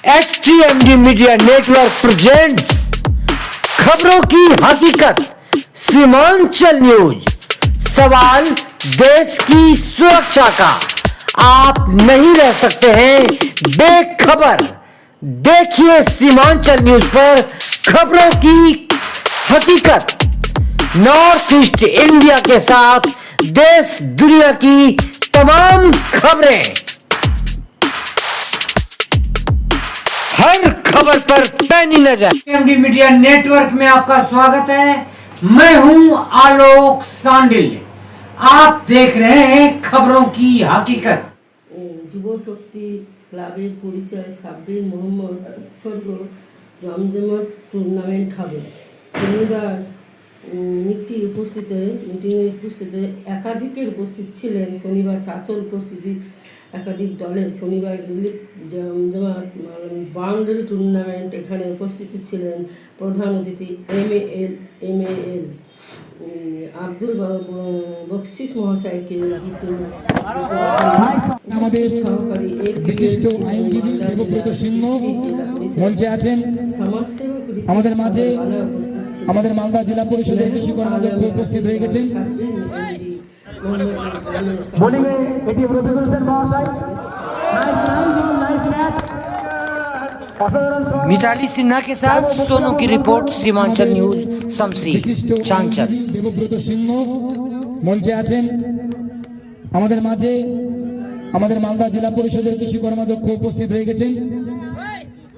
HTMD media network presents खबरों की हकीकत सीमांचल न्यूज। सवाल देश की सुरक्षा का, आप नहीं रह सकते हैं बेखबर। देखिए सीमांचल न्यूज पर खबरों की हकीकत। नॉर्थ ईस्ट इंडिया के साथ देश दुनिया की तमाम खबरें, हर खबर पर पैनी नजर। एमडी मीडिया नेटवर्क में आपका स्वागत है। मैं हूं आलोक सांडिल्य। आप देख रहे हैं खबरों की हकीकत। যুব শক্তি ক্লাবের পরিচয় সাব্বির মোহাম্মদ উৎসর্গ জমজমাট টুর্নামেন্ট হবে। শনিবার মিটিংয়ে উপস্থিত একাধিকের উপস্থিত ছিলেন। শনিবার চাচল উপস্থিতি একাধিক দলের শনিবার রিলিফ জমজমাট বাউন্ডারি টুর্নামেন্ট এখানে উপস্থিত ছিলেন প্রধান অতিথি এমএএল আব্দুল বকশিস মহাশয়কে আমাদের বিশিষ্ট আইনজীবী দেবব্রত সিংহ মঞ্চে আছেন। আমাদের মাঝে আমাদের মালদা জেলা পরিষদের কৃষি কর্মাধ্যক্ষ উপস্থিত হয়ে গেছেন। मिताली सिन्हा के साथ सोनू की रिपोर्ट, सीमांचल न्यूज, शमसी चांचल। দেবব্রত সিংহ মঞ্চে আছেন। আমাদের মাঝে আমাদের মালদা জেলা পরিষদের কৃষি কর্মাধ্যক্ষ উপস্থিত হয়ে গেছেন।